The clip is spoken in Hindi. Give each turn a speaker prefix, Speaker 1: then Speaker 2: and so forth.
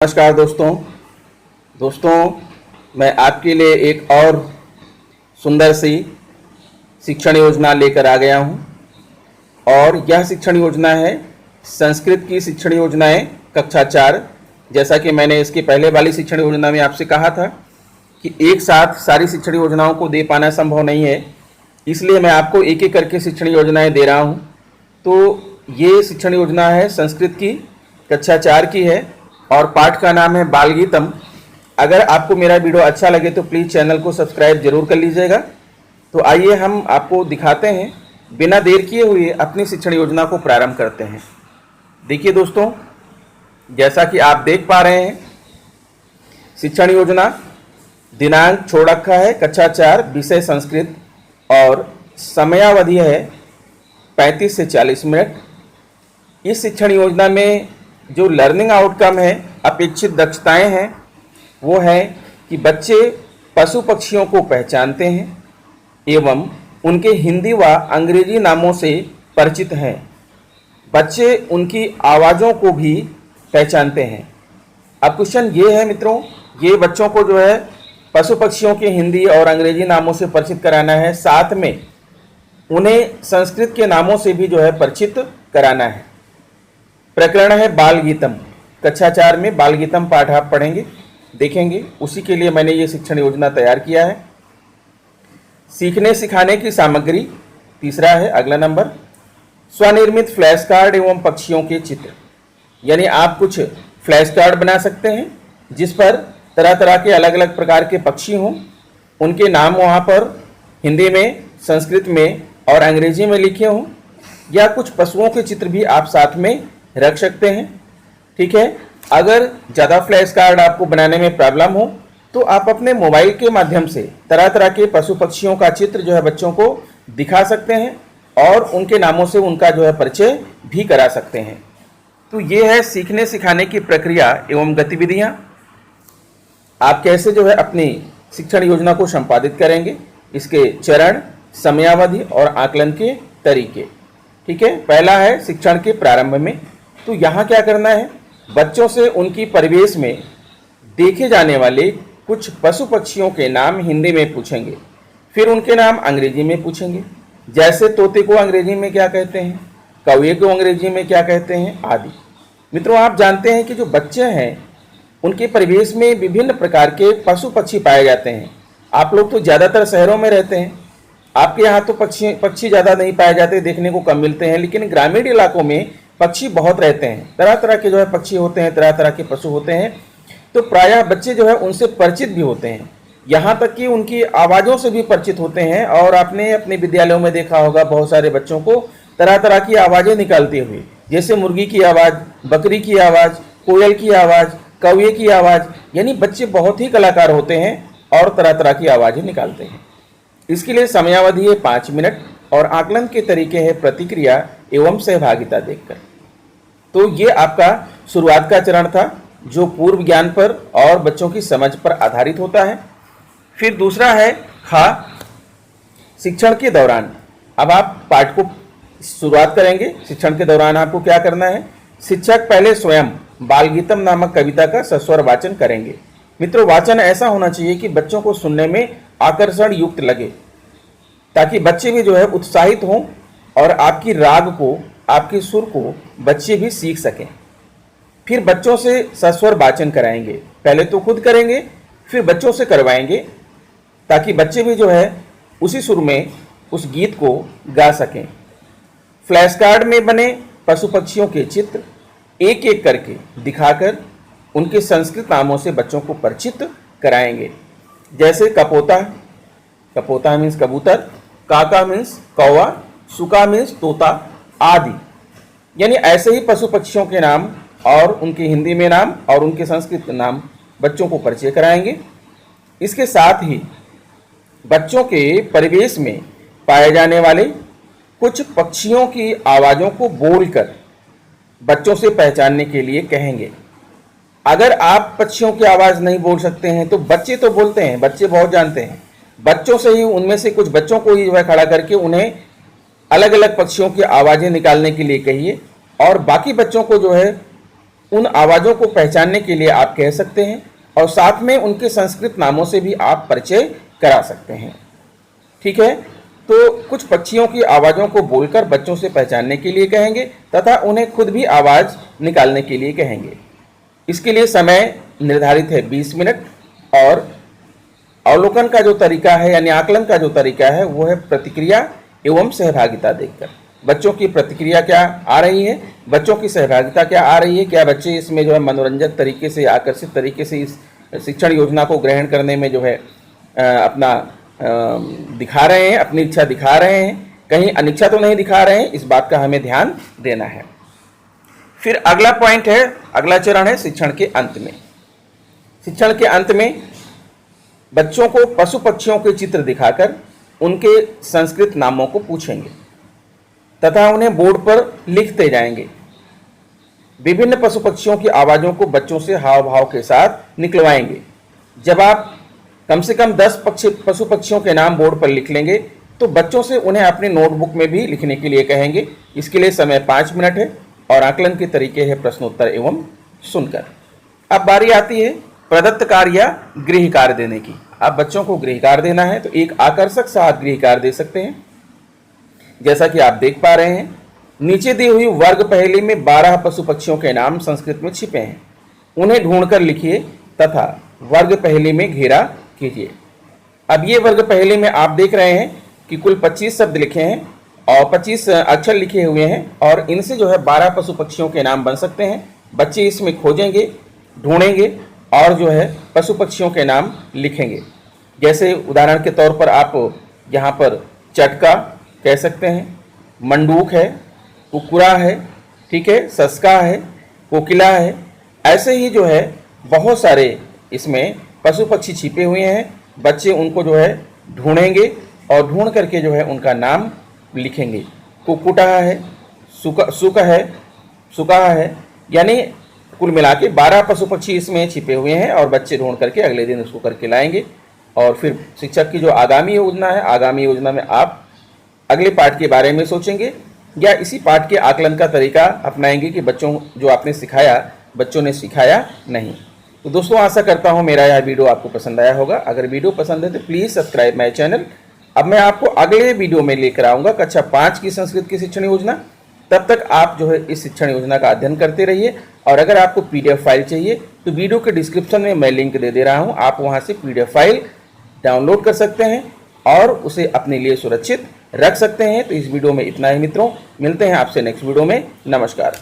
Speaker 1: नमस्कार दोस्तों मैं आपके लिए एक और सुंदर सी शिक्षण योजना लेकर आ गया हूं और यह शिक्षण योजना है संस्कृत की शिक्षण योजनाएं कक्षा 4। जैसा कि मैंने इसके पहले वाली शिक्षण योजना में आपसे कहा था कि एक साथ सारी शिक्षण योजनाओं को दे पाना संभव नहीं है, इसलिए मैं आपको एक एक करके शिक्षण योजनाएं दे रहा हूं। तो ये शिक्षण योजना है संस्कृत की कक्षा 4 की है और पाठ का नाम है बाल गीतम। अगर आपको मेरा वीडियो अच्छा लगे तो प्लीज़ चैनल को सब्सक्राइब जरूर कर लीजिएगा। तो आइए हम आपको दिखाते हैं, बिना देर किए हुए अपनी शिक्षण योजना को प्रारंभ करते हैं। देखिए दोस्तों, जैसा कि आप देख पा रहे हैं, शिक्षण योजना दिनांक छोड़ रखा है कक्षा 4, विषय संस्कृत और समयावधि है 35 से 40 मिनट। इस शिक्षण योजना में जो लर्निंग आउटकम है, अपेक्षित दक्षताएं हैं, वो है कि बच्चे पशु पक्षियों को पहचानते हैं एवं उनके हिंदी व अंग्रेजी नामों से परिचित हैं। बच्चे उनकी आवाज़ों को भी पहचानते हैं। अब क्वेश्चन ये है मित्रों, ये बच्चों को जो है पशु पक्षियों के हिंदी और अंग्रेजी नामों से परिचित कराना है, साथ में उन्हें संस्कृत के नामों से भी जो है परिचित कराना है। प्रकरण है बाल गीतम। कक्षा 4 में बाल गीतम पाठ आप पढ़ेंगे, देखेंगे, उसी के लिए मैंने ये शिक्षण योजना तैयार किया है। सीखने सिखाने की सामग्री तीसरा है, अगला नंबर, स्वनिर्मित फ्लैश कार्ड एवं पक्षियों के चित्र। यानी आप कुछ फ्लैश कार्ड बना सकते हैं जिस पर तरह तरह के अलग अलग प्रकार के पक्षी हों, उनके नाम वहाँ पर हिंदी में, संस्कृत में और अंग्रेजी में लिखे हों, या कुछ पशुओं के चित्र भी आप साथ में रख सकते हैं। ठीक है। अगर ज़्यादा फ्लैश कार्ड आपको बनाने में प्रॉब्लम हो तो आप अपने मोबाइल के माध्यम से तरह तरह के पशु पक्षियों का चित्र जो है बच्चों को दिखा सकते हैं और उनके नामों से उनका जो है परिचय भी करा सकते हैं। तो ये है सीखने सिखाने की प्रक्रिया एवं गतिविधियाँ। आप कैसे जो है अपनी शिक्षण योजना को संपादित करेंगे, इसके चरण, समयावधि और आकलन के तरीके। ठीक है। पहला है शिक्षण के प्रारंभ में। तो यहाँ क्या करना है, बच्चों से उनकी परिवेश में देखे जाने वाले कुछ पशु पक्षियों के नाम हिंदी में पूछेंगे, फिर उनके नाम अंग्रेजी में पूछेंगे। जैसे तोते को अंग्रेजी में क्या कहते हैं, कौवे को अंग्रेजी में क्या कहते हैं, आदि। मित्रों, आप जानते हैं कि जो बच्चे हैं उनके परिवेश में विभिन्न प्रकार के पशु पक्षी पाए जाते हैं। आप लोग तो ज़्यादातर शहरों में रहते हैं, आपके यहाँ तो पक्षी ज़्यादा नहीं पाए जाते, देखने को कम मिलते हैं, लेकिन ग्रामीण इलाकों में पक्षी बहुत रहते हैं। तरह तरह के जो है पक्षी होते हैं, तरह तरह के पशु होते हैं। तो प्रायः बच्चे जो है उनसे परिचित भी होते हैं, यहाँ तक कि उनकी आवाज़ों से भी परिचित होते हैं। और आपने अपने विद्यालयों में देखा होगा बहुत सारे बच्चों को तरह तरह की आवाज़ें निकालते हुए, जैसे मुर्गी की आवाज़, बकरी की आवाज़, कोयल की आवाज़, कौवे की आवाज़। यानी बच्चे बहुत ही कलाकार होते हैं और तरह तरह की आवाज़ें निकालते हैं। इसके लिए समयावधि है 5 मिनट और आकलन के तरीके है प्रतिक्रिया एवं सहभागिता देखकर। तो ये आपका शुरुआत का चरण था जो पूर्व ज्ञान पर और बच्चों की समझ पर आधारित होता है। फिर दूसरा है खा, शिक्षण के दौरान। अब आप पाठ को शुरुआत करेंगे। शिक्षण के दौरान आपको क्या करना है, शिक्षक पहले स्वयं बाल गीतम नामक कविता का सस्वर वाचन करेंगे। मित्रों, वाचन ऐसा होना चाहिए कि बच्चों को सुनने में आकर्षण युक्त लगे, ताकि बच्चे भी जो है उत्साहित हों और आपकी राग को, आपके सुर को बच्चे भी सीख सकें। फिर बच्चों से सस्वर वाचन कराएंगे, पहले तो खुद करेंगे फिर बच्चों से करवाएंगे, ताकि बच्चे भी जो है उसी सुर में उस गीत को गा सकें। फ्लैश कार्ड में बने पशु पक्षियों के चित्र एक एक करके दिखाकर उनके संस्कृत नामों से बच्चों को परिचित कराएंगे। जैसे कपोता, कपोता मीन्स कबूतर, काका मीन्स कौवा, सुका मीन्स तोता आदि। यानी ऐसे ही पशु पक्षियों के नाम और उनके हिंदी में नाम और उनके संस्कृत नाम बच्चों को परिचय कराएंगे। इसके साथ ही बच्चों के परिवेश में पाए जाने वाले कुछ पक्षियों की आवाज़ों को बोलकर बच्चों से पहचानने के लिए कहेंगे। अगर आप पक्षियों की आवाज़ नहीं बोल सकते हैं तो बच्चे तो बोलते हैं, बच्चे बहुत जानते हैं, बच्चों से ही, उनमें से कुछ बच्चों को ही जो है खड़ा करके उन्हें अलग अलग पक्षियों की आवाज़ें निकालने के लिए कहिए और बाकी बच्चों को जो है उन आवाज़ों को पहचानने के लिए आप कह सकते हैं और साथ में उनके संस्कृत नामों से भी आप परिचय करा सकते हैं। ठीक है, तो कुछ पक्षियों की आवाज़ों को बोलकर बच्चों से पहचानने के लिए कहेंगे तथा उन्हें खुद भी आवाज़ निकालने के लिए कहेंगे। इसके लिए समय निर्धारित है 20 मिनट और अवलोकन का जो तरीका है यानी आकलन का जो तरीका है वो है प्रतिक्रिया एवं सहभागिता देखकर। बच्चों की प्रतिक्रिया क्या आ रही है, बच्चों की सहभागिता क्या आ रही है, क्या बच्चे इसमें जो है मनोरंजक तरीके से, आकर्षित तरीके से इस शिक्षण योजना को ग्रहण करने में जो है अपना दिखा रहे हैं, अपनी इच्छा दिखा रहे हैं, कहीं अनिच्छा तो नहीं दिखा रहे हैं, इस बात का हमें ध्यान देना है। फिर अगला पॉइंट है, अगला चरण है शिक्षण के अंत में। शिक्षण के अंत में बच्चों को पशु पक्षियों के चित्र दिखाकर उनके संस्कृत नामों को पूछेंगे तथा उन्हें बोर्ड पर लिखते जाएंगे। विभिन्न पशु पक्षियों की आवाज़ों को बच्चों से हाव भाव के साथ निकलवाएंगे। जब आप कम से कम 10 पशु पक्षियों के नाम बोर्ड पर लिख लेंगे तो बच्चों से उन्हें अपनी नोटबुक में भी लिखने के लिए कहेंगे। इसके लिए समय 5 मिनट है और आकलन के तरीके हैं प्रश्नोत्तर एवं सुनकर। अब बारी आती है प्रदत्त कार्य या गृह कार्य देने की। अब बच्चों को गृह कार्य देना है तो एक आकर्षक सा आप गृह कार्य दे सकते हैं। जैसा कि आप देख पा रहे हैं, नीचे दी हुई वर्ग पहेली में 12 पशु पक्षियों के नाम संस्कृत में छिपे हैं। उन्हें ढूंढकर लिखिए तथा वर्ग पहेली में घेरा कीजिए। अब ये वर्ग पहेली में आप देख रहे हैं कि कुल 25 शब्द लिखे हैं और 25 अक्षर लिखे हुए हैं और इनसे जो है 12 पशु पक्षियों के नाम बन सकते हैं। बच्चे इसमें खोजेंगे, ढूंढेंगे और जो है पशु पक्षियों के नाम लिखेंगे। जैसे उदाहरण के तौर पर आप यहाँ पर चटका कह सकते हैं, मंडूक है, कुकुरा है, ठीक है, सस्का है, कोकिला है। ऐसे ही जो है बहुत सारे इसमें पशु पक्षी छिपे हुए हैं। बच्चे उनको जो है ढूंढेंगे और ढूंढ करके जो है उनका नाम लिखेंगे। कुकुटा है, सुका है, यानी कुल मिला के 12 पशु पक्षी इसमें छिपे हुए हैं और बच्चे ढूंढ करके अगले दिन उसको करके लाएंगे। और फिर शिक्षक की जो आगामी योजना है, आगामी योजना में आप अगले पाठ के बारे में सोचेंगे या इसी पाठ के आकलन का तरीका अपनाएंगे कि बच्चों जो आपने सिखाया बच्चों ने सिखाया नहीं। तो दोस्तों आशा करता हूँ मेरा यह वीडियो आपको पसंद आया होगा। अगर वीडियो पसंद है तो प्लीज़ सब्सक्राइब माय चैनल। अब मैं आपको अगले वीडियो में लेकर आऊँगा कक्षा 5 की संस्कृत की शिक्षण योजना। तब तक आप जो है इस शिक्षण योजना का अध्ययन करते रहिए और अगर आपको PDF फाइल चाहिए तो वीडियो के डिस्क्रिप्शन में मैं लिंक दे रहा हूँ, आप वहाँ से PDF फाइल डाउनलोड कर सकते हैं और उसे अपने लिए सुरक्षित रख सकते हैं। तो इस वीडियो में इतना ही मित्रों, मिलते हैं आपसे नेक्स्ट वीडियो में। नमस्कार।